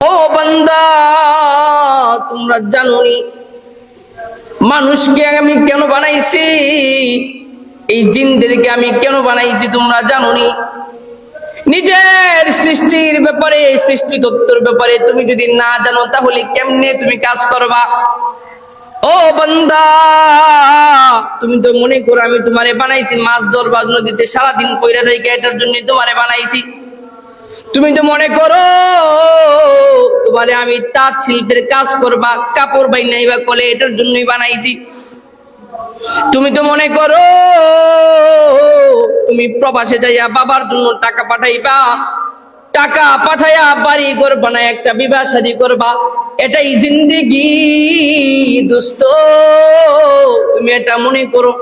ও বান্দা, তোমরা জানোনি মানুষকে আমি কেন বানাইছি, এই জিনদেরকে আমি কেন বানাইছি তোমরা জানোনি? নিজের সৃষ্টির ব্যাপারে, সৃষ্টি তত্ত্বের ব্যাপারে তুমি যদি না জানো তাহলে কেমনে তুমি কাজ করবা? ও বান্দা, তুমি তো মনে করো আমি তোমারে বানাইছি মাছ ধরবা, নদীতে সারাদিন পয়রা থেকে, এটার জন্য তোমারে বানাইছি। তুমি তো মনে করো তোমারে আমি তাঁত শিল্পের কাজ করবা, কাপড় বাইনাইবা কলে, এটার জন্যই বানাইছি। তুমি তো মনে করো তুমি প্রবাসে যাইয়া বাবার জন্য টাকা পাঠাইবা, টাকা পাঠাইয়া বাড়ি ঘর বানায় একটা বিবাহ শাদী করবা, এটাই জিন্দেগি দোস্ত। তুমি এটা মনে করো।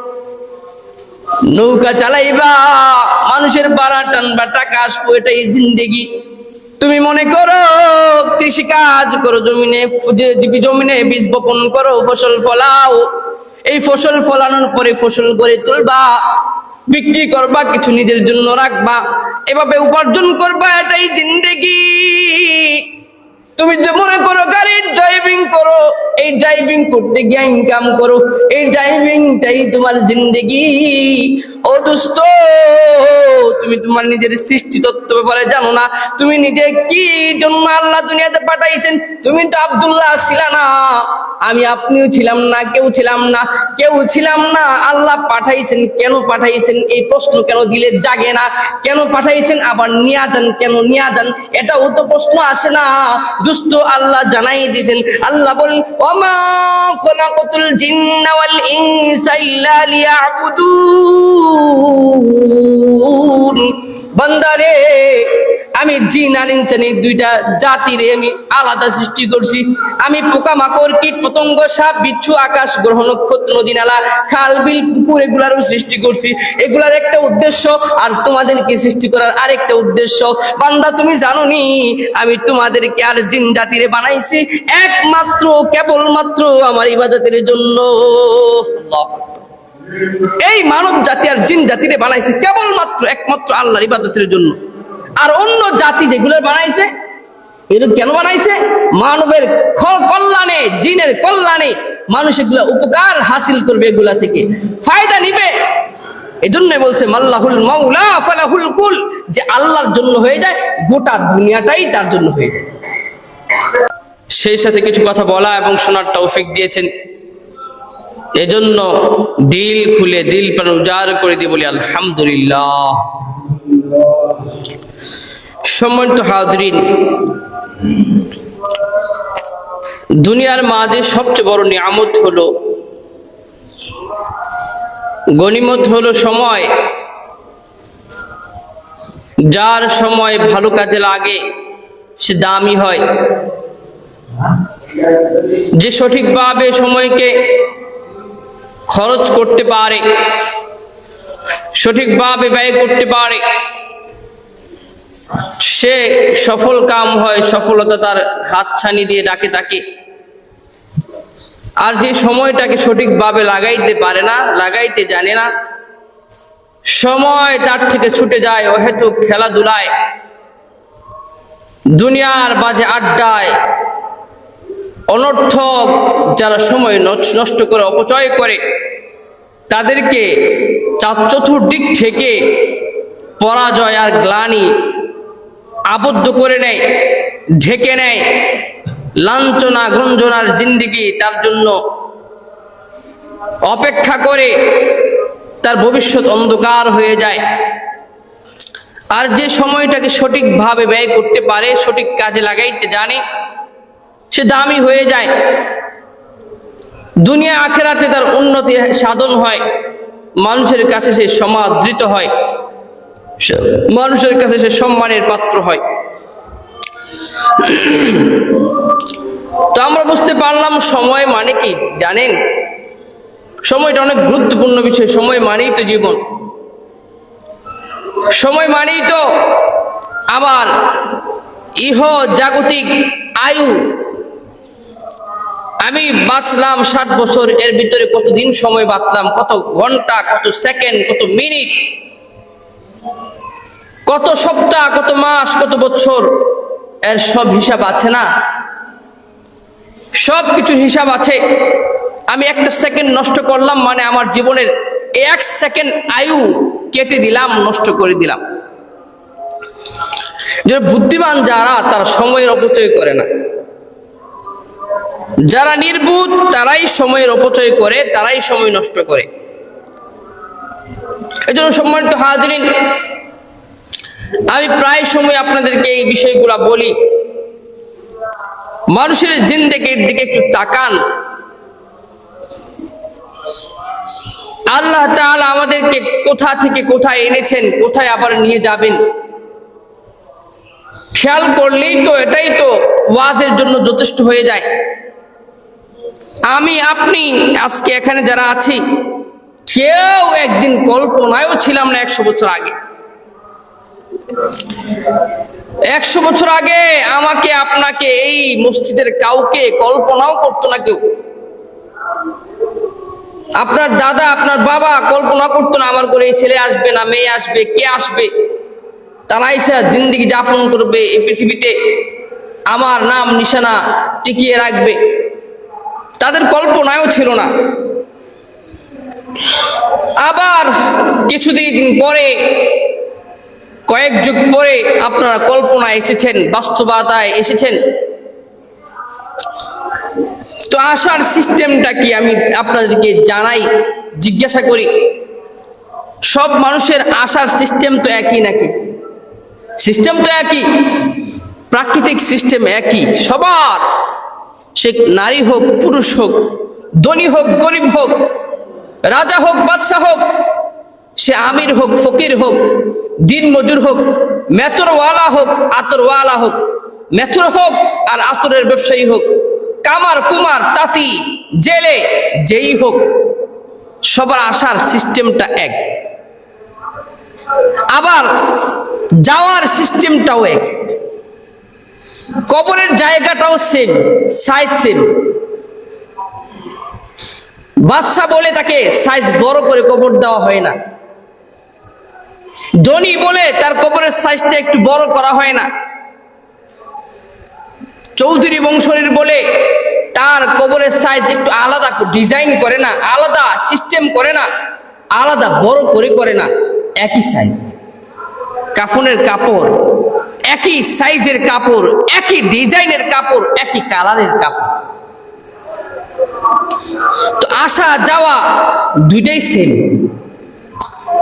নৌকা চালাইবা, মানুষের ভাড়া টানবা, টাকা আসবো, এটাই জিন্দেগি। তুমি মনে করো কৃষি কাজ করো, জমিনে বীজ বপন করো, ফসল ফলাও, এই ফসল ফলানোর পরে ফসল করে তুলবা, বিক্রি করবা, কিছু নিজের জন্য রাখবা, এভাবে উপার্জন করবা, এটাই জিন্দেগি। তুমি যে মনে করো গাড়ির ড্রাইভিং করো, এই ড্রাইভিং করতে গিয়ে ইনকাম করো, এই ড্রাইভিংটাই তোমার জিন্দেগি। ও দোস্ত, তুমি তোমার নিজের সৃষ্টি তত্ত্ব ব্যাপারে জানো না। তুমি নিজে কি জন্য আল্লাহ দুনিয়াতে পাঠাইছেন? তুমি তো আব্দুল্লাহ ছিলা না, আমি আপনিও ছিলাম না, কেউ ছিলাম না। আল্লাহ পাঠাইছেন, কেন পাঠাইছেন এই প্রশ্ন কেন দিলে জাগে না? কেন পাঠাইছেন, আবার নিয়া যান, কেন নিয়া যান, এটাও তো প্রশ্ন আসে না দোস্ত। আল্লাহ জানাই দিয়েছেন, আল্লাহ বলেন ওমা খলাকাতুল জিন্না ওয়াল ইনসা ইল্লা লিয়াবুদুন। বান্দারে, আমি জিন আর ইনসান এই দুইটা জাতিরে আমি আলাদা সৃষ্টি করছি। আমি পোকামাকড়, কীট পতঙ্গ, সাপ বিচ্ছু, আকাশ গ্রহ, নক্ষত্র, নদী নালা, খাল বিল, পুকুর, এগুলারও সৃষ্টি করছি। এগুলার একটা উদ্দেশ্য, আর তোমাদেরকে সৃষ্টি করার আরেকটা উদ্দেশ্য। বান্দা, তুমি জানো নি আমি তোমাদেরকে আর জিন জাতিরে বানাইছি একমাত্র কেবলমাত্র আমার ইবাদতের জন্য। এই মানব জাতি আর জিন জাতিরে বানাইছি কেবলমাত্র একমাত্র আল্লাহর ইবাদতের জন্য। আর অন্য জাতি যেগুলো বানাইছে, এগুলো কেন বানাইছে? মানবের কল্যাণে, জিনের কল্যাণে, মানুষ এগুলা উপকার হাসিল করবে, এগুলা থেকে ফায়দা নিবে। এজন্য বলছে মাল্লাহুল মাওলা ফালাহুল কুল, যে আল্লাহর জন্য হয়ে যায় গোটা দুনিয়াটাই তার জন্য হয়ে যায়। সেই সাথে কিছু কথা বলা এবং শোনার তৌফিক দিয়েছেন, এজন্য দিল খুলে, দিল প্রাণ উজাড় করে দিয়ে বলি আলহামদুলিল্লাহ। সম্মানিত হাজরিন, দুনিয়ার মাঝে সবচেয়ে বড় নিয়ামত হলো, গনিমত হলো সময়। যার সময় ভালো কাজে লাগে সে দামি হয়। যে সঠিকভাবে সময়কে খরচ করতে পারে, সঠিকভাবে ব্যয় করতে পারে, সে সফল কাম হয়, সফলতা তার হাতছানি দিয়ে ডাকে তাকে। আর যে সময়টাকে সঠিকভাবে লাগাইতে পারে না, লাগাইতে জানে না, সময় তার থেকে ছুটে যায় অহেতুক খেলাধুলায়, দুনিয়ার বাজে আড্ডায়, অনর্থক যারা সময় নষ্ট করে, অপচয় করে, তাদেরকে চতুর্দিক থেকে পরাজয় আর গ্লানি আবদ্ধ করে নেয়, ঢেকে নেয়। লাঞ্ছনা গঞ্জনার জিন্দেগি তার জন্য অপেক্ষা করে, তার ভবিষ্যৎ অন্ধকার হয়ে যায়। আর যে সময়টাকে সঠিকভাবে ব্যয় করতে পারে, সঠিক কাজে লাগাইতে জানে, সে দামি হয়ে যায়। দুনিয়া আখিরাতে তার উন্নতি সাধন হয়, মানুষের কাছে সে সমাদৃত হয়, মানুষের কাছে সে সম্মানের পাত্র হয়। তো আমরা বুঝতে পারলাম সময় মানে কি জানেন? সময়টা অনেক গুরুত্বপূর্ণ বিষয়। সময় মানেই তো জীবন, সময় মানেই তো আবার ইহ জাগতিক আয়ু। আমি বাঁচলাম 60 বছর, এর ভিতরে কতদিন সময় বাঁচলাম, কত ঘন্টা, কত সেকেন্ড, কত মিনিট, কত সপ্তাহ, কত মাস, কত বছর, এর সব হিসাব আছে না? সব কিছুর হিসাব আছে। আমি একটা সেকেন্ড নষ্ট করলাম মানে আমার জীবনের 1 সেকেন্ড আয়ু কেটে দিলাম, নষ্ট করে দিলাম। যারা বুদ্ধিমান যারা, তারা সময়ের অপচয় করে না। যারা নির্বুদ্ধ তারাই সময়ের অপচয় করে, তারাই সময় নষ্ট করে। এজন্য সম্মানিত হাজরিন, আমি প্রায় সময় আপনাদেরকে এই বিষয়গুলা বলি। মানুষের জিন্দেগির দিকে একটু তাকান। আল্লাহ তাআলা আমাদেরকে কোথা থেকে কোথায় এনেছেন, কোথায় আবার নিয়ে যাবেন, খেয়াল করলেই তো এটাই তো ওয়াজের জন্য যথেষ্ট হয়ে যায়। আমি আপনি আজকে এখানে যারা আছি, কেউ একদিন কল্পনায়ও ছিলাম না 100 বছর আগে। 100 বছর আগে আমাকে আপনাকে এই মসজিদের কাউকে কল্পনাও করতো না কেউ। আপনার দাদা, আপনার বাবা কল্পনা করতো না আমার করে এই ছেলে আসবে না মেয়ে আসবে, কে আসবে, তারা এসে জিন্দেগি যাপন করবে, এই পৃথিবীতে আমার নাম নিশানা টিকিয়ে রাখবে। তাদের কল্পনায়ও ছিল না। আবার কিছুদিন পরে, কয়েক যুগ পরে আপনারা কল্পনায় এসেছেন, বাস্তবতায় এসেছেন। তো আসার সিস্টেমটা কি আমি আপনাদেরকে জানাই, জিজ্ঞাসা করি। সব মানুষের আসার সিস্টেম তো একই নাকি? সিস্টেম তো একই, প্রাকৃতিক সিস্টেম একই সবার। সে নারী হোক, পুরুষ হোক, ধনী হোক, গরিব হোক, রাজা হোক, বাদশাহ হোক, সে আমির হোক, ফকির হোক, দিন মজুর হোক, মেথরওয়ালা হোক, আতরওয়ালা হোক, মেথর হোক আর আতরের ব্যবসায়ী হোক, কামার কুমার তাঁতি জেলে যেই হোক, সবার আসার সিস্টেমটা এক। আবার যাওয়ার সিস্টেমটাও এক। কবরের জায়গাটাও সেম, সাইজ সেম। বাদশা বলে তাকে সাইজ বড় করে কবর দেওয়া হয় না। ধনী বলে তার কবরের সাইজটা একটু বড় করা হয় না। চৌধুরী বংশের বলে তার কবরের সাইজ একটু আলাদা ডিজাইন করে না, আলাদা সিস্টেম করে না, আলাদা বড় করে না, একই সাইজ। কাফনের কাপড় একই সাইজের কাপড়, একই ডিজাইনের কাপড়, একই কালারের কাপড়। তো আসা যাওয়া দুইটাই সেম।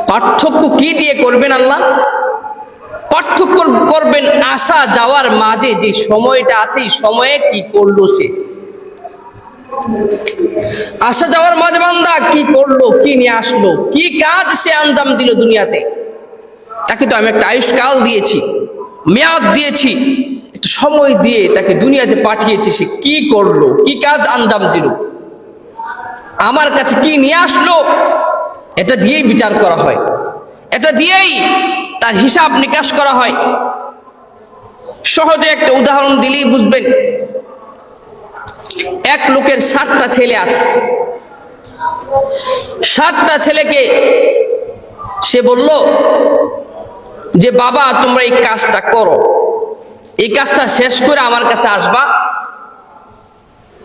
পার্থক্য কি দিয়ে করবেন আল্লাহ? পার্থক্য করবেন আসা যাওয়ার মাঝে যে সময়টা আছে, এই সময়ে কি করলো সে। আসা যাওয়ার মাঝে বান্দা কি করলো, কি নিয়ে আসলো, কি কাজ সে আঞ্জাম দিল দুনিয়াতে। তাকে তো আমি একটা আয়ুষ্কাল দিয়েছি, মেয়াদ দিয়েছি, একটু সময় দিয়ে তাকে দুনিয়াতে পাঠিয়েছি। সে কি করলো, কি কাজ আঞ্জাম দিল, আমার কাছে কি নিয়ে আসলো, এটা দিয়েই বিচার করা হয়, এটা দিয়েই তার হিসাব নিকাশ করা হয়। সহজে একটা উদাহরণ দিলেই বুঝবেন। এক লোকের 7টা ছেলে আছে। 7টা ছেলেকে সে বলল যে বাবা তোমরা এই কাজটা করো, এই কাজটা শেষ করে আমার কাছে আসবা,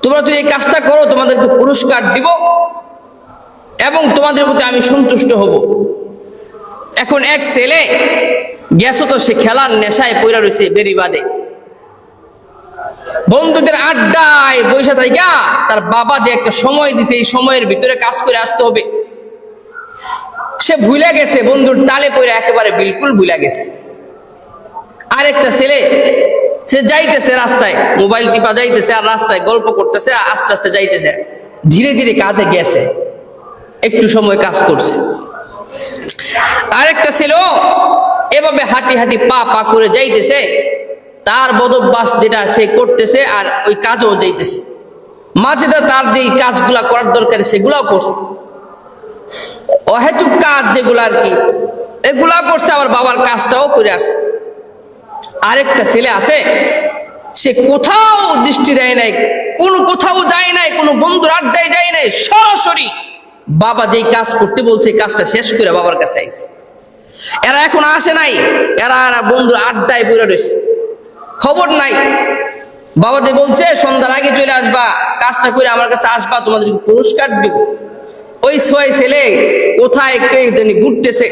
তোমরা যদি এই কাজটা করো তোমাদেরকে পুরস্কার দিব এবং তোমাদের প্রতি আমি সন্তুষ্ট হব। এখন এক ছেলে গেছো তো সে খেলার নেশায় পইরা রয়েছে বেরিবাদে, বন্ধুদের আড্ডায় বসে থাইকা তার বাবা যে একটা সময় দিছে এই সময়ের ভিতরে কাজ করে আসতে হবে, সে ভুলে গেছে, বন্ধুর তালে পড়ে একেবারে বিলকুল ভুলে গেছে। আরেকটা ছেলে সে যাইতেছে রাস্তায়, মোবাইল টিপা যাইতেছে আর রাস্তায় গল্প করতেছে, আস্তে আস্তে যাইতেছে, ধীরে ধীরে কাজে গেছে, একটু সময় কাজ করছে। আরেকটা ছেলে এভাবে হাঁটি হাঁটি পা পা করে যাইতেছে, তার বদভ্যাস যেটা সে করতেছে আর ওই কাজও যাইতেছে, মাঝেটা তার যে কাজগুলা করার দরকার সেগুলাও করছে, অহেতুক কাজ যেগুলো আর কি এগুলা করছে, আবার বাবার কাজটাও করে আসছে। আরেকটা ছেলে আছে সে কোথাও দৃষ্টি দেয় নাই, কোথাও যায় নাই, কোনো বন্ধুর আড্ডায় যায় নাই, সরাসরি বাবা যেই কাজ করতে বলছে কাজটা শেষ করে বাবার কাছে আইছে। এরা এখন আসে নাই, এরা বন্ধুর আড্ডায় পড়ে রয়েছে, খবর নাই। বাবাদের বলছে সন্ধ্যার আগে চলে আসবা, কাজটা করে আমার কাছে আসবা, তোমাদের পুরস্কার দিব। ওই 6 ছেলে কোথায় কেউ জানি ঘুরতেছে,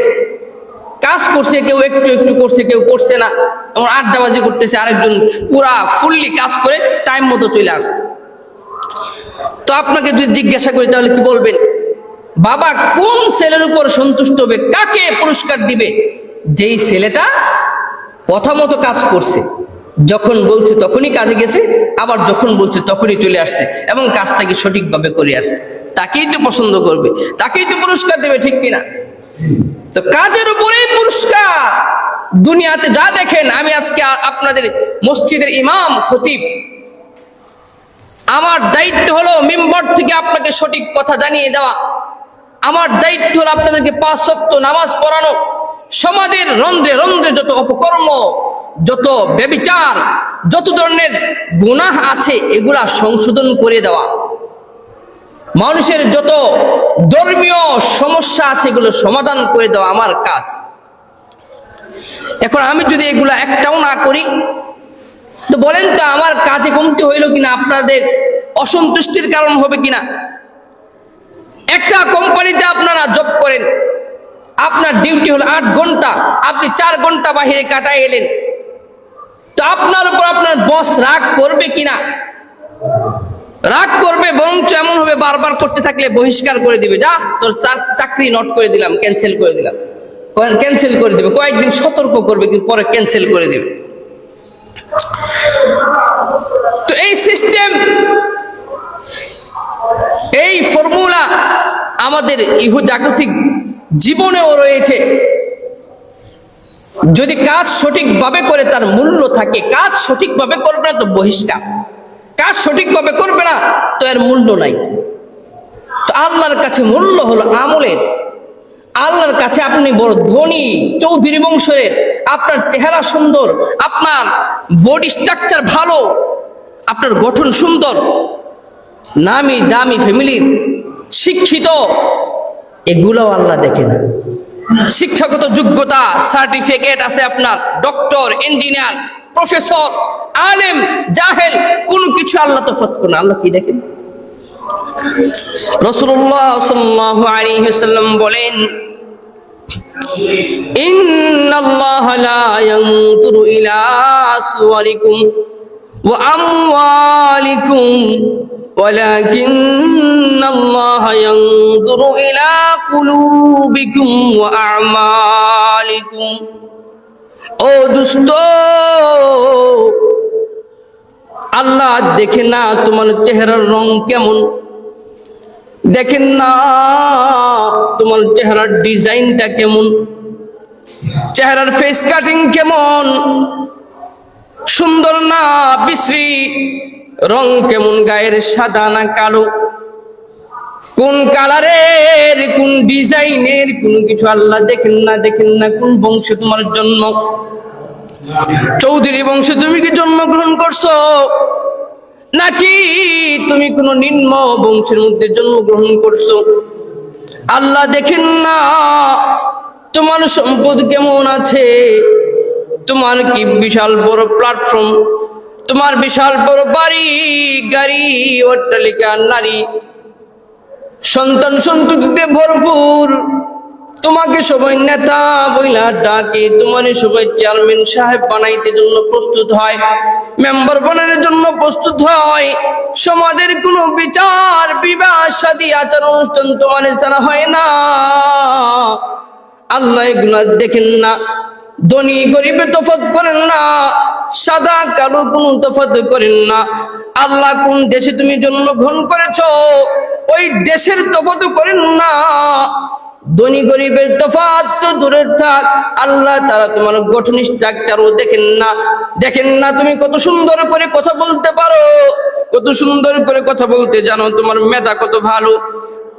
কাজ করছে, কেউ একটু একটু করছে, কেউ করছে না, আমার আড্ডাবাজি করতেছে, আরেকজন পুরা ফুললি কাজ করে টাইম মতো চলে আসছে। তো আপনাকে যদি জিজ্ঞাসা করি তাহলে কি বলবেন? বাবা কোন ছেলের উপর সন্তুষ্ট হবে, কাকে পুরস্কার দিবে? যেই ছেলেটা কথা মতো কাজ করছে, যখন বলছে তখনই কাজে গেছে, আবার যখন বলছে তখনই চলে আসছে, এবং কাজটাকে সঠিকভাবে করে আসছে, তাকেই তো পছন্দ করবে, তাকেই তো পুরস্কার দেবে, ঠিক কিনা? তো কাজের উপরেই পুরস্কার। দুনিয়াতে যা দেখেন, আমি আজকে আপনাদের মসজিদের ইমাম খতিব, আমার দায়িত্ব হলো মিম্বর থেকে আপনাকে সঠিক কথা জানিয়ে দেওয়া। আমার দায়িত্ব হলো আপনাদেরকে 5 ওয়াক্ত নামাজ পড়ানো, সমাজের রন্ধ্রে রন্ধ্রে যত অপকর্ম, যত ব্যভিচার, যত ধরনের গুনাহ আছে এগুলা সংশোধন করে দেওয়া, মানুষের যত ধর্মীয় সমস্যা আছে এগুলো সমাধান করে দেওয়া আমার কাজ। এখন আমি যদি এগুলা একটাও না করি, তো বলেন তো আমার কাজে কমতি হইল কিনা, আপনাদের অসন্তুষ্টির কারণ হবে কিনা? একটা কোম্পানিতে আপনারা জব করেন, আপনার ডিউটি হলো 8 ঘন্টা, আপনি 4 ঘন্টা বাহিরে কাটাই এলেন, তো আপনার উপর আপনার বস রাগ করবে কিনা? রাগ করবে, বরঞ্চ এমন হবে বারবার করতে থাকলে বহিষ্কার করে দিবে, যা তোর চাকরি নট করে দিলাম, ক্যান্সেল করে দিলাম, ক্যান্সেল করে দিবে। কয়েকদিন সতর্ক করবে, কিন্তু পরে ক্যান্সেল করে দিবে। তো এই সিস্টেম, এই ফর্মুলা আমাদের জাগতিক জীবনেও রয়েছে। যদি কাজ সঠিকভাবে করে তার মূল্য থাকে, কাজ সঠিকভাবে করবে না তো বহিষ্কার, কাজ সঠিকভাবে করবে না তো এর মূল্য নাই। তো আল্লাহর কাছে মূল্য হলো আমলের। আল্লাহর কাছে আপনি বড় ধনী, চৌধুরী বংশের, আপনার চেহারা সুন্দর, আপনার বডি স্ট্রাকচার ভালো, আপনার গঠন সুন্দর, নামি দামি ফ্যামিলির, শিক্ষিত, এগুলো আল্লাহ দেখে না। শিক্ষাগত যোগ্যতা, সার্টিফিকেট আছে আপনার, ডক্টর, ইঞ্জিনিয়ার, প্রফেসর, আলেম, জাহেল, কোনো কিছু আল্লাহ তফাৎ করে না। আল্লাহ কি দেখেন? রাসূলুল্লাহ সাল্লাল্লাহু আলাইহি ওয়াসাল্লাম বলেন, ইন্নাল্লাহা লা ইয়ানজুরু ইলা সুওয়ারিকুম ওয়া আমওয়ালিকুম ওয়ালাকিন্নাল্লাহা ইয়ানজুরু ইলা কুলুবিকুম ওয়া আমালিকুম। ও দোস্ত, আল্লাহ দেখেন না তোমার চেহারার রং কেমন, দেখেন না তোমার চেহারার ডিজাইনটা কেমন, চেহারার ফেস কাটিং কেমন, সুন্দর না বিশ্রী, রং কেমন, গায়ের সাদা না কালো, কোন কালারের, কোন ডিজাইনের, কোন কিছু আল্লাহ দেখেন না। দেখেন না কোন বংশে তোমার জন্ম, চৌধুরী বংশে তুমি কি জন্মগ্রহণ করছো, নাকি তুমি কোন নিম্ন বংশের মধ্যে জন্মগ্রহণ করছো। আল্লাহ দেখেন না তোমার সম্পদ কেমন আছে, তোমার কি বিশাল বড় প্ল্যাটফর্ম, তোমার বিশাল বড় বাড়ি, গাড়ি, অট্টালিকা, নারী, সন্তান সন্ততিতে ভরপুর, তোমাকে সবাই নেতা বইলা ডাকে, তোমার সবাই চেয়ারম্যান সাহেব বানাইতে জন্য প্রস্তুত হয়, মেম্বার বানানোর জন্য প্রস্তুত হয়, সমাজের কোনো বিচার, বিবাহ, শাদী, আচার অনুষ্ঠান তোমার ছাড়া হয় না। আল্লাহ এগুলা দেখেন না। ধনী গরিবে তফাৎ করেন না, সাদা কালো কোনো তফাৎ করেন না। আল্লাহ কোন দেশে তুমি জন্মগ্রহণ করেছো ওই দেশের তফাৎ করেন না। ধনী গরিবের তফাৎ তো দূরের থাক, আল্লাহ তারা তোমার গঠন স্ট্রাকচারও দেখেন না। দেখেন না তুমি কত সুন্দর করে কথা বলতে পারো, কত সুন্দর করে কথা বলতে জানো, তোমার মেধা কত ভালো,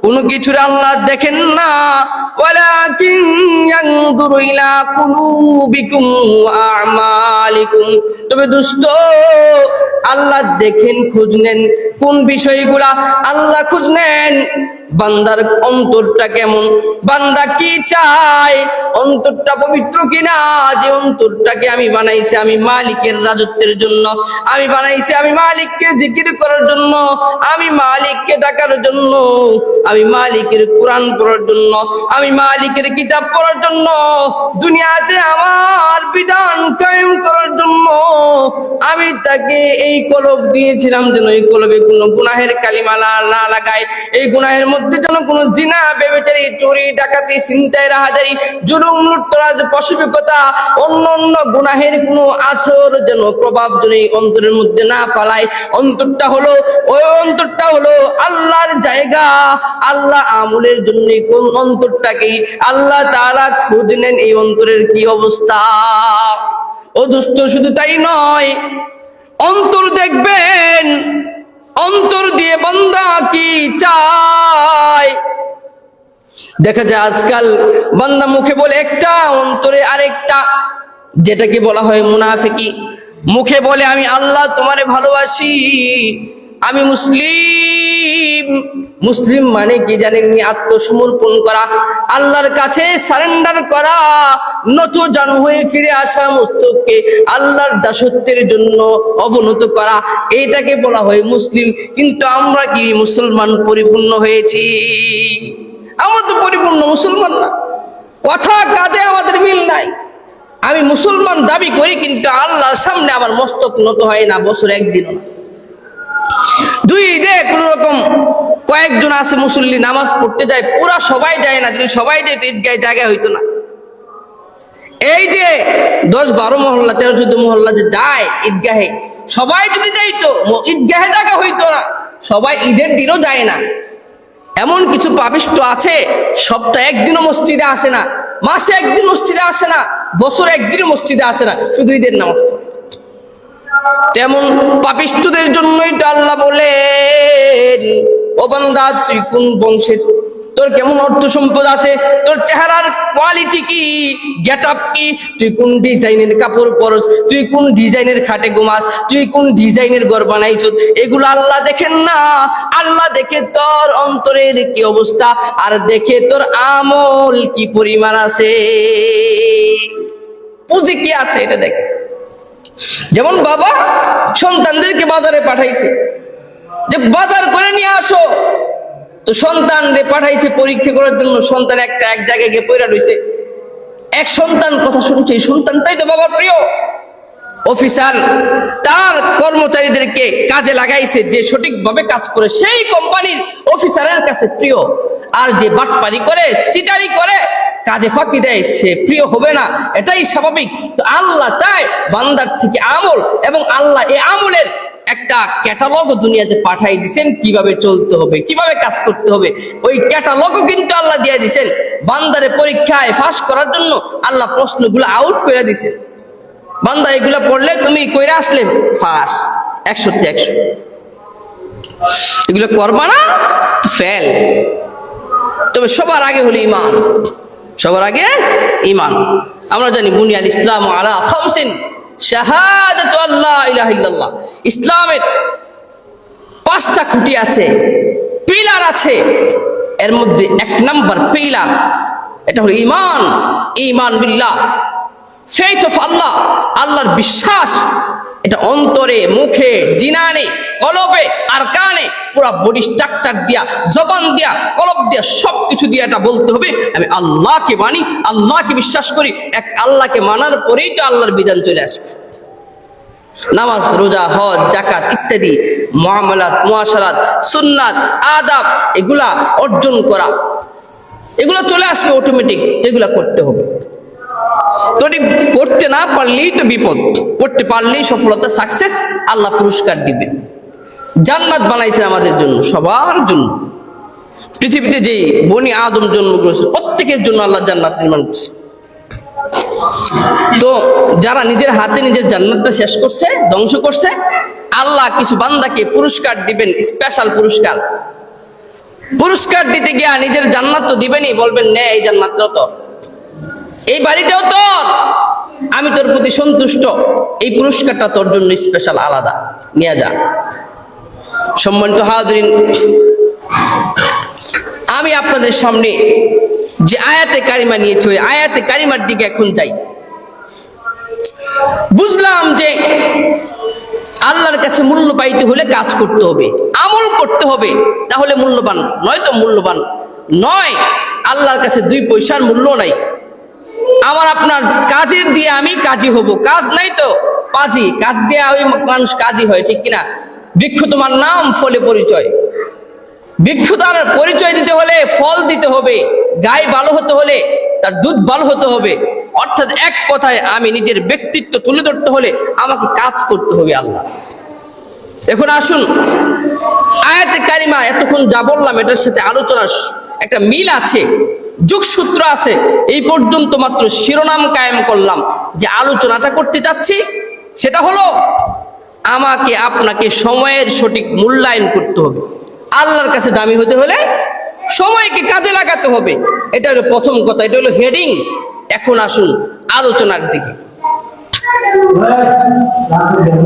কোনো কিছুর আল্লাহ দেখেন না। ওয়ালাকিন ইয়ানজুরু ইলা কুলুবিকুম ওয়া আমালিকুম। তবে দোস্ত, আল্লাহ দেখেন, খোঁজ নেন কোন বিষয়গুলা আল্লাহ খোঁজ নেন, বান্দার অন্তরটা কেমন, বান্দা কি চায়, অন্তরটা পবিত্র কিনা, যে অন্তরটাকে আমি বানাইছি আমি মালিকের রাজত্বের জন্য, আমি বানাইছি আমি মালিককে জিকির করার জন্য, আমি মালিককে ডাকার জন্য, আমি মালিকের কোরআন পড়ার জন্য, আমি মালিকের কিতাব পড়ার জন্য, দুনিয়াতে আমার বিধান কায়েম করার জন্য আমি তাকে এই কলব দিয়েছিলাম যেন এই কলবে কোনো গুনাহের কালিমা না লাগায়, এই গুনাহের মধ্যে যেন কোনো জিনা, ব্যভিচারী, চুরি, ডাকাতি, ছিনতাই, রাহাজারি, জুলুম, লুটতরাজ, পশুবিকতা, অন্য গুনাহের কোনো আসর যেন প্রভাব যেন এই অন্তরের মধ্যে না ফালায়। অন্তরটা হলো আল্লাহর জায়গা, আল্লাহ আমলের জন্য কোন অন্তরটাকে আল্লাহ তাআলা খোঁজ নেন এই অন্তরের কি অবস্থা। ও দোস্ত, শুধু তাই নয়, অন্তর দেখবেন, অন্তর দিয়ে বান্দা কি চায়। দেখা যায় আজকাল বান্দা মুখে বলে একটা, অন্তরে আরেকটা, যেটাকে বলা হয় মুনাফিকি। মুখে বলে আমি আল্লাহ তোমারে ভালোবাসি, আমি মুসলিম মানে কি জানেননি? আত্মসমর্পণ করা, আল্লাহর কাছে সারেন্ডার করা, নত জানু হয়ে ফিরে আসা, মস্তককে আল্লাহর দাসত্বের জন্য অবনত করা, এটাকে বলা হয় মুসলিম। কিন্তু আমরা কি মুসলমান পরিপূর্ণ হয়েছি? আমরা তো পরিপূর্ণ মুসলমান না, কথা কাজে আমাদের মিল নাই। আমি মুসলমান দাবি করি কিন্তু আল্লাহর সামনে আমার মস্তক নত হয় না, বছর একদিনও না। দুই ঈদে কোন রকম কয়েকজন আছে মুসল্লি নামাজ পড়তে যায়, পুরা সবাই যায় না। যদি সবাই যায় তো ঈদগাহে জায়গা হইতো না। এই যে 10-12 মহল্লা, 13-14 মহল্লা যে যায় ঈদগাহে, সবাই যদি যাইতো ঈদগাহে জায়গা হইতো না। সবাই ঈদের দিনও যায় না। এমন কিছু পাপিষ্ট আছে সপ্তাহে একদিনও মসজিদে আসে না, মাসে একদিন মসজিদে আসে না, বছরে একদিনও মসজিদে আসে না, শুধু ঈদের নামাজ পড়ে। তেমন পাপিষ্টদের জন্যই তো আল্লাহ বলেন, ও বান্দা তুই কোন বংশের, তোর কেমন অর্থ সম্পদ আছে, তোর চেহারার কোয়ালিটি কি, গেট আপ কি, তুই কোন ডিজাইনের কাপড় পরস, তুই কোন ডিজাইনের খাটে ঘুমাস, তুই কোন ডিজাইনের ঘর বানাইছ, এগুলো আল্লাহ দেখেন না। আল্লাহ দেখে তোর অন্তরের কি অবস্থা, আর দেখে তোর আমল কি পরিমাণ আছে, পুঁজি কি আছে, এটা দেখে। যেমন বাবা সন্তানদেরকে বাজারে পাঠাইছে যে বাজার করে নিয়ে আসো, তো সন্তান রে পাঠাইছে পরীক্ষা করার জন্য। সন্তান এক জায়গায় গিয়ে পড়ে রইছে, এক সন্তান কথা শুনছে, এই সন্তানটাই তো বাবার প্রিয়। অফিসার তার কর্মচারীদেরকে কাজে লাগাইছে, যে সঠিকভাবে কাজ করে সেই কোম্পানির অফিসারের কাছে প্রিয়, আর যে বাটপারি করে, চিটারি করে, কাজে ফাঁকি দেয়, সে প্রিয় হবে না, এটাই স্বাভাবিক। তো আল্লাহ চায় বান্দার থেকে আমল, এবং আল্লাহ এই আমলের একটা ক্যাটালগ দুনিয়াতে পাঠাই দিচ্ছেন, কিভাবে চলতে হবে, কিভাবে কাজ করতে হবে। ওই ক্যাটালগও কিন্তু আল্লাহ দিয়ে দিচ্ছেন বান্দারে পরীক্ষায় পাস করার জন্য। আল্লাহ প্রশ্নগুলো আউট করে দিছে, বান্দা এগুলা পড়লে তুমি কইরা আসলে পাস 100তে 100, এগুলো করবা না ফেল। তবে সবার আগে হলো ঈমান, সবার আগে ঈমান। আমরা জানি বুনিয়াল ইসলাম আলা খামসিন, শাহাদাতু আল্লা ইলাহা ইল্লাল্লাহ। ইসলামের 5টা খুঁটি আছে, পিলার আছে। এর মধ্যে 1 নাম্বার পিলার, এটা হলো ঈমান। ঈমান বিল্লাহ, ফেথ অফ আল্লাহ, আল্লাহর বিশ্বাস। এটা অন্তরে, মুখে, জিনানে, কলবে আর কানে, পুরা বডি স্ট্রাকচার দিয়া, জবান দিয়া, কলব দিয়া, সবকিছু দিয়া এটা বলতে হবে আমি আল্লাহকে মানি, আল্লাহকে বিশ্বাস করি। এক আল্লাহকে মানার পরেই তো আল্লাহর বিধান চলে আসবে। নামাজ, রোজা, হজ, যাকাত ইত্যাদি মুআমালাত, মুআশারাত, সুন্নাত, আদাব, এগুলা অর্জন করা, এগুলা চলে আসবে অটোমেটিক, এগুলা করতে হবে। যদি করতে না পারলেই তো বিপদ, করতে পারলেই সফলতা, সাকসেস, আল্লাহ পুরস্কার দিবেন। জান্নাত বানাইছেন আমাদের জন্য, সবার জন্য। পৃথিবীতে যে বনি আদম জন্ম করেছে প্রত্যেকের জন্য আল্লাহ জান্নাত নির্মাণ করছে। তো যারা নিজের হাতে নিজের জান্নাতটা শেষ করছে, ধ্বংস করছে, আল্লাহ কিছু বান্দাকে পুরস্কার দিবেন, স্পেশাল পুরস্কার। পুরস্কার দিতে গিয়া নিজের জান্নাত তো দিবেনই, বলবেন নে এই জান্নাতটাও তোর, এই বাড়িটাও তোর, আমি তোর প্রতি সন্তুষ্ট, এই পুরস্কারটা তোর জন্য স্পেশাল, আলাদা নিয়ে যা। সম্মানিত হাজরিন, আমি আপনাদের সামনে যে আয়াতে কারিমা নিয়েছি ওই আয়াতে কারিমার দিকে এখন যাই। বুঝলাম যে আল্লাহর কাছে মূল্য পাইতে হলে কাজ করতে হবে, আমল করতে হবে, তাহলে মূল্যবান, নয়তো মূল্যবান নয়। আল্লাহর কাছে 2 পয়সার মূল্য নাই। আমার আপনার কাজের দিয়ে আমি কাজী হব, কাজ নাই তো পাজি, কাজ দিয়ে ওই মানুষ কাজী হয়, ঠিক কিনা? বৃক্ষ তোমার নাম ফলে পরিচয়। বৃক্ষ তার পরিচয় দিতে হলে ফল দিতে হবে, গায়ে ভালো হতে হলে তার দুধ ভালো হতে হবে। অর্থাৎ এক কথায় আমি নিজের ব্যক্তিত্ব তুলে ধরতে হলে আমাকে কাজ করতে হবে আল্লাহ। এখন আসুন, আয়াতে কারিমা এতক্ষণ যা বললাম এটার সাথে আলোচনা একটা মিল আছে, যোগসূত্র আছে। এই পর্যন্ত মাত্র শিরোনাম কায়েম করলাম। যে আলোচনাটা করতে চাচ্ছি সেটা হলো আমাকে আপনাকে সময়ের সঠিক মূল্যায়ন করতে হবে। আল্লাহর কাছে দামি হতে হলে সময়কে কাজে লাগাতে হবে। এটা হলো প্রথম কথা, এটা হলো হেডিং। এখন আসুন আলোচনার দিকে।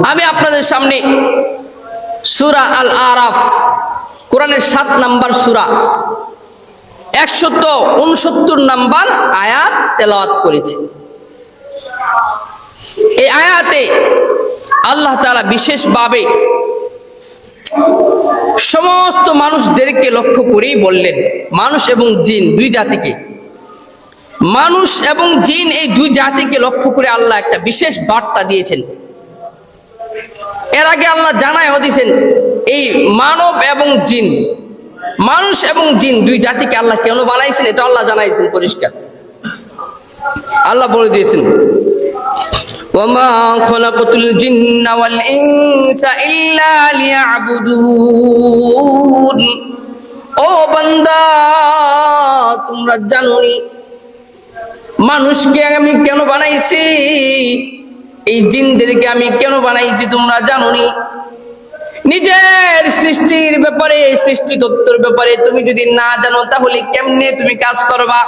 আমি আপনাদের সামনে সূরা আল আরাফ, কোরআনের 7 নম্বর সূরা, 169 নম্বর আয়াত তেলাওয়াত করেছি। এই আয়াতে আল্লাহ তাআলা বিশেষভাবে সমস্ত মানুষদেরকে লক্ষ্য করেই বললেন, মানুষ এবং জিন 2 জাতিকে, মানুষ এবং জিন এই 2 জাতিকে লক্ষ্য করে আল্লাহ একটা বিশেষ বার্তা দিয়েছেন। এর আগে আল্লাহ জানায়ও দিয়েছেন এই মানব এবং জিন, মানুষ এবং জিন 2 জাতিকে আল্লাহ কেন বানাইছেন এটা আল্লাহ জানাইছেন পরিষ্কার। আল্লাহ বলে দিয়েছেন, ওয়ামা খলাকাতুল জিন্না ওয়াল ইনসা ইল্লা লিয়াবুদুন। ও বান্দা, তোমরা জানোনি মানুষকে আমি কেন বানাইছি, এই জিনদেরকে আমি কেন বানাইছি তোমরা জানোনি? নিজের সৃষ্টির ব্যাপারে, সৃষ্টি তত্ত্বের ব্যাপারে তুমি যদি না জানো তাহলে কেমনে তুমি কাজ করবা?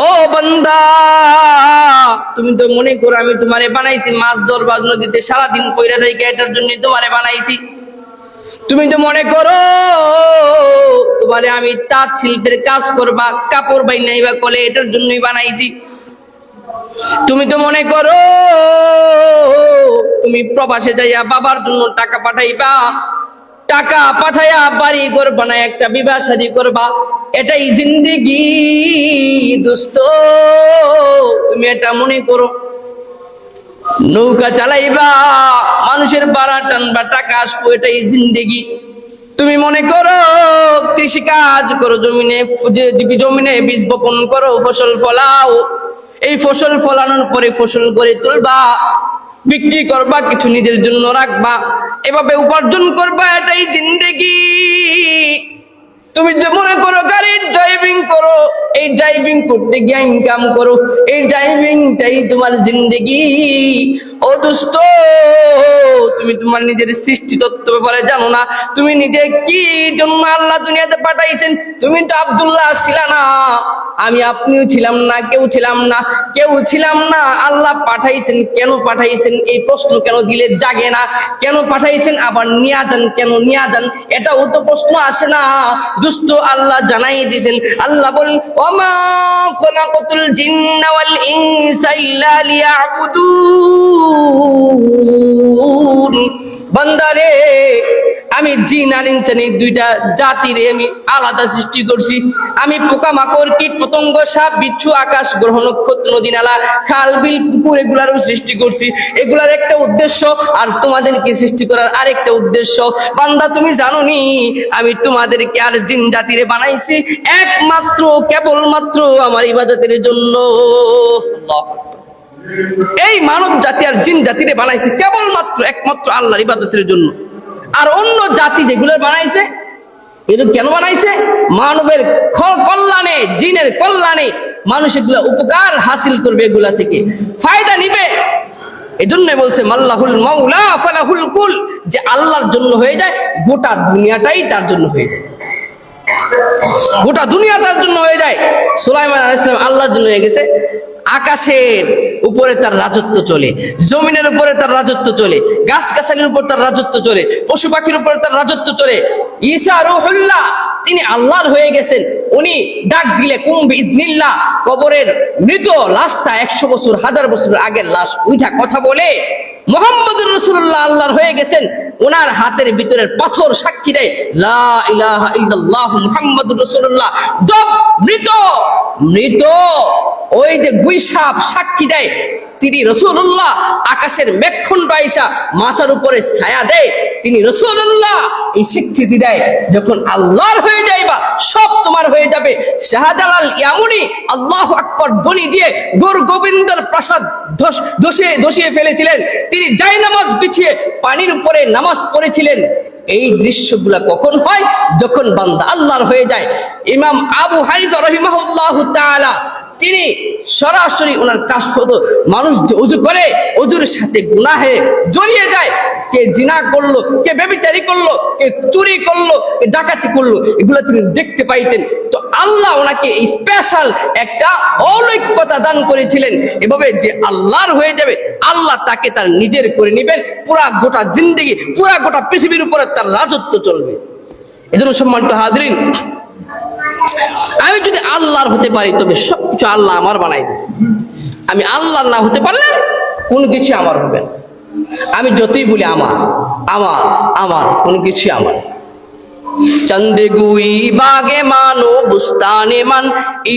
ও বান্দা, তুমি তো মনে করো আমি তোমারে বানাইছি মাছ ধরবা নদীতে সারাদিন পয়রা থেকে, এটার জন্য তোমারে বানাইছি। তুমি তো মনে করো তোমারে আমি তাঁত শিল্পের কাজ করবা, কাপড় বাইনাইবা কলে, এটার জন্যই বানাইছি। তুমি তো মনে করো তুমি প্রবাসে যাইয়া বাবার জন্য টাকা পাঠাইবা, টাকা পাঠাইয়া বাড়ি ঘর বানায় একটা বিবাহ শাদী করবা, এটাই জিন্দেগি দোস্ত। তুমি এটা মনে করো। নৌকা চালাইবা, মানুষের ভাড়া টানবা, টাকা আসবো, এটাই জিন্দেগি। তুমি মনে করো কৃষি কাজ করো, জমিনে বীজ বপন করো, ফসল ফলাও, এই ফসল ফলানোর পরে ফসল করে তুলবা, বিক্রি করবা, কিছু নিজের জন্য রাখবা, এভাবে উপার্জন করবা, এটাই জিন্দেগি। তুমি যে মনে করো গাড়ির ড্রাইভিং করো, এই ড্রাইভিং করতে গিয়ে ইনকাম করো, এই ড্রাইভিংটাই তোমার জিন্দেগি। ও দোস্ত, তুমি তোমার নিজের সৃষ্টি তত্ত্ব ব্যাপারে জানো না। তুমি নিজে কি জন্য আল্লাহ দুনিয়াতে পাঠাইছেন? তুমি তো আব্দুল্লাহ ছিলা না, আমি আপনিও ছিলাম না, কেউ ছিলাম না, কেউ ছিলাম না। আল্লাহ পাঠাইছেন, কেন পাঠাইছেন এই প্রশ্ন কেন দিলে জাগে না? কেন পাঠাইছেন, আবার নিয়া যান, কেন নিয়া যান এটাও তো প্রশ্ন আসে না দোস্ত। আল্লাহ জানাই দিয়েছেন। আল্লাহ বলেন, ওয়ামা খলাকাতুল জিন্না ওয়াল ইনসা ইল্লা লিয়াবুদুন। বান্দারে, আমি জিন আর ইনসান এই 2টা জাতিরে আমি আলাদা সৃষ্টি করছি। আমি পোকামাকড়, কীট পতঙ্গ, সাপ বিচ্ছু, আকাশ গ্রহ নক্ষত্র, নদী নালা, খাল বিল পুকুর এগুলারও সৃষ্টি করছি। এগুলার একটা উদ্দেশ্য, আর তোমাদেরকে সৃষ্টি করার আরেকটা উদ্দেশ্য। বান্দা, তুমি জানোনি আমি তোমাদেরকে আর জিন জাতিরে বানাইছি একমাত্র কেবলমাত্র আমার ইবাদতের জন্য। এই মানব জাতি আর জিন জাতিরে বানাইছে কেবলমাত্র একমাত্র আল্লাহর ইবাদতের জন্য। আর অন্য জাতি যেগুলো বানাইছে, এগুলো কেন বানাইছে? মানবের কল্যাণে, জিনের কল্যাণে, মানুষ এগুলা উপকার হাসিল করবে, এগুলা থেকে ফায়দা নিবে। এজন্য বলছে মাল্লাহুল মাওলা ফালাহুল কুল, যে আল্লাহর জন্য হয়ে যায় গোটা দুনিয়াটাই তার জন্য হয়ে যায়, গোটা দুনিয়া তার জন্য হয়ে যায়। সুলাইমান আলাইহিস সালাম আল্লাহর জন্য হয়ে গেছে, আকাশের উপরে তার রাজত্ব চলে, জমিনের উপরে তার রাজত্ব চলে, গাছগাছালির উপর তার রাজত্ব চলে, পশু পাখির উপরে তার রাজত্ব চলে। ঈসা রূহুল্লাহ, তিনি আল্লাহর হয়ে গেছেন। উনি ডাক দিলে কুম বিইজনিল্লাহ, কবরের মৃত লাশটা 100 বছর 1000 বছর আগের লাশ উঠা কথা বলে। মুহাম্মদুর রাসূলুল্লাহ আল্লাহর হয়ে গেছেন, ওনার হাতের ভিতরের পাথর সাক্ষী দেয় লা ইলাহা ইল্লাল্লাহ মুহাম্মাদুর রাসূলুল্লাহ। দব মৃত মৃত ওই যে গুইসাপ সাক্ষী দেয় তিনি রাসূলুল্লাহ। আকাশের মেঘখণ্ড আইসা মাথার উপরে ছায়া দেয়, তিনি রাসূলুল্লাহ। এই স্বীকৃতি দেয় যখন আল্লাহর হয়ে যাইবা সব তোমার হয়ে যাবে। শাহজালাল ইয়ামুনি আল্লাহু আকবার ধ্বনি দিয়ে গোর গোবিন্দর প্রাসাদ ধসিয়ে ফেলেছিলেন। তিনি জায়নামাজ বিছিয়ে পানির উপরে নামাজ পড়েছিলেন। এই দৃশ্যগুলা কখন হয়? যখন বান্দা আল্লাহর হয়ে যায়। ইমাম আবু হানিফা রাহিমাহুল্লাহু তাআলা তিনি সরাসরি ওনার কাজ হতো, মানুষ যে ওযু করে ওযুর সাথে গুনাহে জড়িয়ে যায়। কে জিনা করলো, কে ব্যভিচারী করলো, কে চুরি করলো, কে ডাকাতি করলো, এগুলো তিনি দেখতে পাইতেন। তো আল্লাহ ওনাকে স্পেশাল একটা অলৌকিকতা দান করেছিলেন, এভাবে যে আল্লাহর হয়ে যাবে, আল্লাহ তাকে তার নিজের করে নেবেন। পুরা গোটা জিন্দেগি, পুরা গোটা পৃথিবীর উপরে তার রাজত্ব চলবে। এজন্য সম্মানিত হাজরিন, আমি যদি আল্লাহর হতে পারি তবে সবকিছু আল্লাহ আমার বানাই দেবে। আমি আল্লাহর না হতে পারলে কোনো কিছু আমার হবে না। আমি যতই বলি আমার আমার আমার, কোনো কিছু আমার। চন্দে গুই বাগে মানো বুস্তানে মান,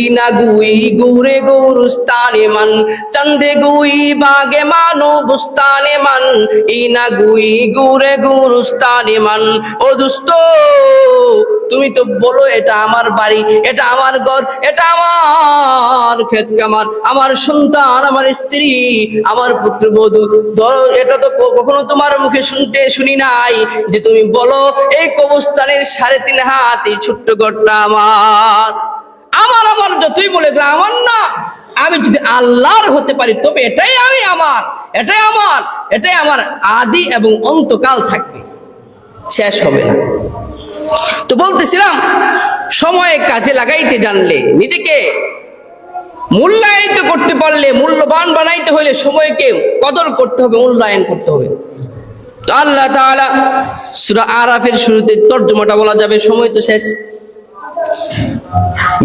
ইনা গুই গুরে গুরুস্তানে মান। চন্দে গুই বাগে মানো বুস্তানে মান, ইনা গুই গুরে গুরুস্তানে মান। ও দুস্ত, তুমি তো বলো এটা আমার বাড়ি, এটা আমার ঘর, এটা আমার ক্ষেত কামার, আমার সন্তান, আমার স্ত্রী, আমার পুত্রবধূ। এটা তো কখনো তোমার মুখে শুনি নাই যে তুমি বলো এই কবরস্থানের 3.5 হাত এই ছোট্ট ঘরটা আমার। আমার আমার যতই বলে আমার না। আমি যদি আল্লাহর হতে পারি তবে এটাই আমি আমার, এটাই আমার, এটাই আমার আদি এবং অন্তকাল থাকবে, শেষ হবে না। তো বলতেছিলাম, সময় কাজে লাগাইতে জানলে, নিজেকে মূল্যায়িত করতে পারলে, মূল্যবান বানাইতে হলে সময়কে কদর করতে হবে, মূল্যায়ন করতে হবে। তো আল্লাহ তাআলা সূরা আরাফের শুরুতে তরজমাটা বলা যাবে, সময় তো শেষ।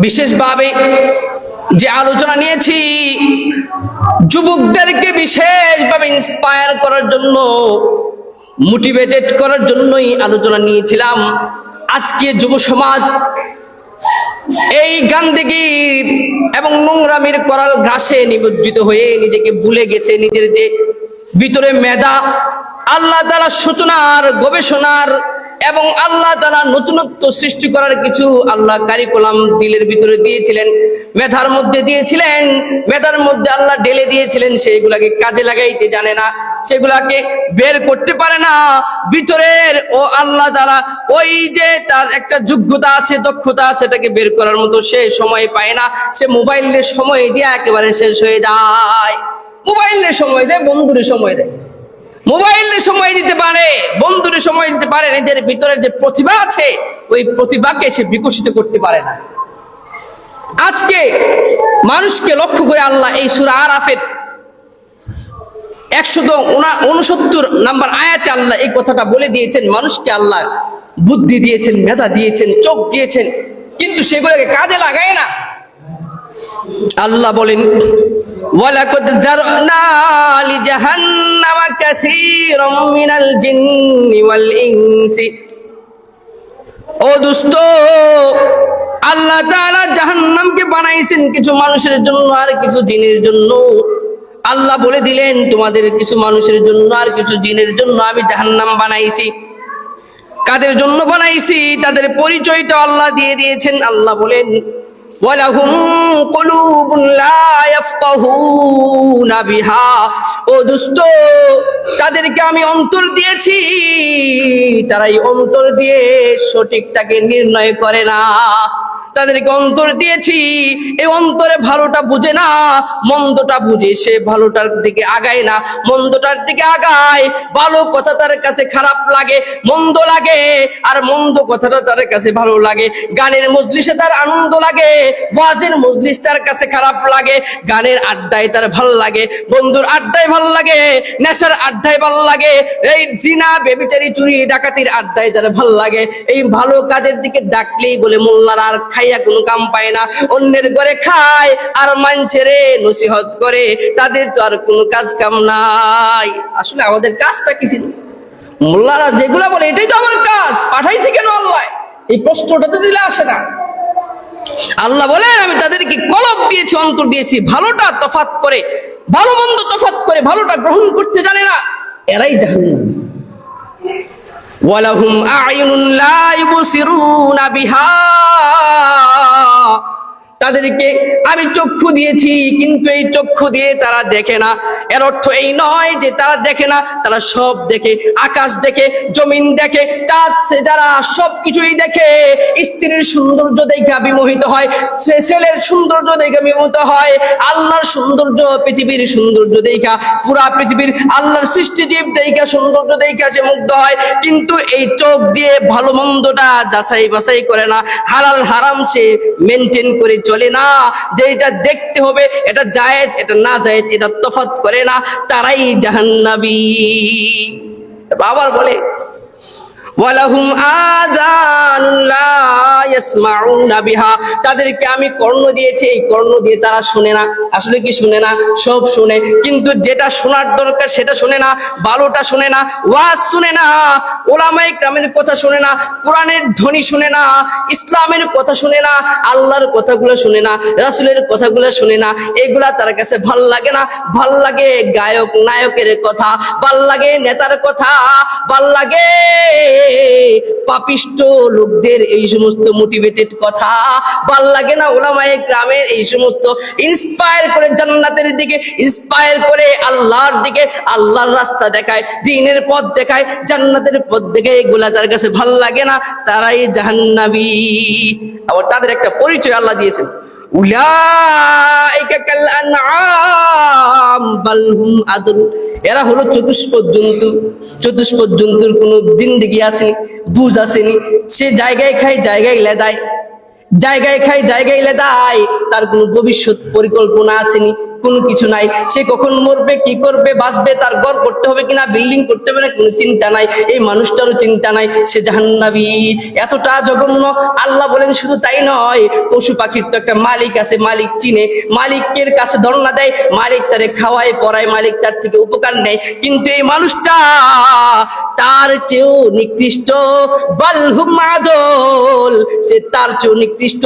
বিশেষভাবে যে আলোচনা নিয়েছি যুবকদেরকে বিশেষভাবে ইন্সপায়ার করার জন্য, মোটিভেটেড করার জন্যই আলোচনা নিয়েছিলাম। আজকে যুব সমাজ এই গান্দেগীর এবং নোংরামির করাল ঘাসে নিমজ্জিত হয়ে নিজেকে ভুলে গেছে। নিজের যে ভিতরে মেধা, আল্লাহ তাআলা সূচনার, গবেষণার এবং আল্লাহ তাআলা নতুনত্ব সৃষ্টি করার কিছু আল্লাহ কারিকুলাম দিলের ভিতরে দিয়েছিলেন, মেধার মধ্যে দিয়েছিলেন, মেধার মধ্যে আল্লাহ ঢেলে দিয়েছিলেন। সেগুলাকে কাজে লাগাইতে জানে না, সেগুলাকে বের করতে পারে না ভিতরের। ও আল্লাহ তাআলা ওই যে তার একটা যোগ্যতা আছে, দক্ষতা আছে, সেটাকে বের করার মতো সে সময় পায় না। সে মোবাইলের সময় দিয়ে একেবারে শেষ হয়ে যায়। মোবাইলের সময় দেয়, বন্ধুরে সময় দেয়। মোবাইলে সময় দিতে পারে, বন্ধুরে সময় দিতে পারে, নিজের ভিতরের যে প্রতিভা আছে ওই প্রতিভাকে সে বিকশিত করতে পারে না। আজকে মানুষকে লক্ষ্য করে আল্লাহ এই সূরা আরাফের 169 নম্বর আয়াতে আল্লাহ এই কথাটা বলে দিয়েছেন। মানুষকে আল্লাহ বুদ্ধি দিয়েছেন, মেধা দিয়েছেন, চোখ দিয়েছেন, কিন্তু সেগুলোকে কাজে লাগায় না। আল্লাহ বলেন, ওয়ালাকাদ যারনা লিজাহান্নামা কাসীরাম মিনাল জিন্নি ওয়াল ইনসি। ও দোস্ত, আল্লাহ তাআলা জাহান্নামকে বানাইছেন কিছু মানুষের জন্য আর কিছু জিনের জন্য। আল্লাহ বলে দিলেন, তোমাদের কিছু মানুষের জন্য আর কিছু জিনের জন্য আমি জাহান্নাম বানাইছি। কাদের জন্য বানাইছি তাদের পরিচয়টা আল্লাহ দিয়ে দিয়েছেন। আল্লাহ বলেন, ওয়ালাহুম কুলুবুন লা ইয়াফকাহুনা বিহা। ও দোস্ত, তাদেরকে আমি অন্তর দিয়েছি, তারাই অন্তর দিয়ে সঠিকটাকে নির্ণয় করে না। তাদেরকে অন্তর দিয়েছি, এই অন্তরে ভালোটা বুঝে না, মন্দটা বুঝে, সে ভালোটার দিকে আগায় না, মন্দটার দিকে আগায়। ভালো কথা তার কাছে খারাপ লাগে, মন্দ লাগে, আর মন্দ কথাটা তার কাছে ভালো লাগে। গানের মজলিসে তার আনন্দ লাগে, ওয়াজের মজলিস তার কাছে খারাপ লাগে। গানের আড্ডায় তার ভালো লাগে, বন্ধুর আড্ডায় ভালো লাগে, নেশার আড্ডায় ভালো লাগে, এই জিনা বেবিচারি চুরি ডাকাতির আড্ডায় তার ভালো লাগে। এই ভালো কাজের দিকে ডাকলেই বলে মোল্লারা আর খাইয়া কোনো কাম পায় না, অন্যের ঘরে খায় আর মানছেরে নসিহত করে, তাদের তো আর কোনো কাজ কাম নাই। আসলে আমাদের কাজটা কি ছিল? মোল্লারা যেগুলা বলে এটাই তো আমার কাজ, পাঠাইছি কেন আল্লাহ? এই প্রশ্নটা তো দিলে আসে না। আল্লাহ বলেন আমি তাদেরকে কলব দিয়েছি, অন্তর দিয়েছি, ভালোটা তফাৎ করে, ভালো মন্দ তফাৎ করে, ভালোটা গ্রহণ করতে জানে না, এরাই জাহান্নামী। ওয়ালাহুম আ'য়ুনুন লা ইউবসিরুনা বিহা, তাদেরকে আমি চক্ষু দিয়েছি, কিন্তু এই চক্ষু দিয়ে তারা দেখে না। এর অর্থ এই নয় যে তারা দেখে না, তারা সব দেখে, আকাশ দেখে, জমিন দেখে, চাঁদ সে যারা সবকিছুই দেখে। স্ত্রীর সৌন্দর্য দেখে বিমোহিত হয়, সে ছেলের সৌন্দর্য দেখে বিমোহিত হয়, আল্লাহর সৌন্দর্য, পৃথিবীর সৌন্দর্য দেখা, পুরা পৃথিবীর আল্লাহর সৃষ্টিজীব দেখা, সৌন্দর্য দেখা সে মুগ্ধ হয়। কিন্তু এই চোখ দিয়ে ভালো মন্দটা যাচাই বাছাই করে না, হালাল হারাম সে মেনটেন করে চলে না, যে এটা দেখতে হবে, এটা জায়েজ, এটা না জায়েজ, এটা তফাৎ করে না, তারাই জাহান্নামী। আবার বলে ওয়ালাহুম আযানুন লা ইয়াসমাউনা বিহা, তাদেরকে আমি কর্ণ দিয়েছি, এই কর্ণ দিয়ে তারা শুনে না। আসলে কি শুনে না? সব শুনে, কিন্তু যেটা শোনার দরকার সেটা শুনে না, ভালোটা শুনে না, ওয়াজ শুনে না, উলামায়ে কেরামের কথা শুনে না, কোরআনের ধ্বনি শুনে না, ইসলামের কথা শুনে না, আল্লাহর কথাগুলো শুনে না, রাসূলের কথাগুলো শুনে না। এগুলা তার কাছে ভাল লাগে না। ভাল লাগে গায়ক নায়কের কথা, ভাল লাগে নেতার কথা, ভাল লাগে পাপিষ্ট লোকদের এই সমস্ত মোটিভেটেড কথা, ভাল লাগে না উলামায়ে কেরামের এই সমস্ত ইন্সপায়ার করে জান্নাতের দিকে, ইন্সপায়ার করে আল্লাহর দিকে, আল্লাহর রাস্তা দেখায়, দ্বীনের পথ দেখায়, জান্নাতের পথ দেখায়। এগুলা তার কাছে ভাল লাগে না, তারাই জাহান্নামী। আবার তাদের একটা পরিচয় আল্লাহ দিয়েছেন, উলাইকা কাল আনআম বাল হুম আদল, এরা হলো চতুষ্পদ জন্তু। চতুষ্পদ জন্তুর কোনো জিন্দেগি আসেনি, বুঝ আসেনি, সে জায়গায় খায় জায়গায় লেদায়, জায়গায় খায় জায়গায় লেদায়, তার কোনো ভবিষ্যৎ পরিকল্পনা আসেনি, কোনো কিছু নাই। সে কখন মরবে, কি করবে, বাঁচবে, তার ঘর করতে হবে কিনা, বিল্ডিং করতে হবে না, কোনো চিন্তা নাই। এই মানুষটারও চিন্তা নাই, সে জাহান্নামী। এতটা জঘন্য। আল্লাহ বলেন শুধু তাই নয়, পশু পাখির তো একটা মালিক আছে, মালিক চিনে, মালিকের কাছে ধর্ণা দেয়, মালিক তারে খাওয়ায় পড়ায়, মালিক তার থেকে উপকার নেয়। কিন্তু এই মানুষটা তার চেয়েও নিকৃষ্ট, বালহুম আদল, সে তার চেয়েও নিকৃষ্ট।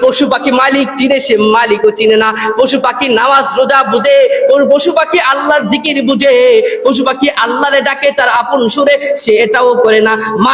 পশু পাখি মালিক চিনে, সে মালিকও চিনে না। পশু পাখি নামাজ রোজা বুঝে, পশু পাখি আল্লাহর জিকির বুঝে, পশু পাখি আল্লাহরে ডাকে তার আপন সুরে, সে এটাও করে না। মা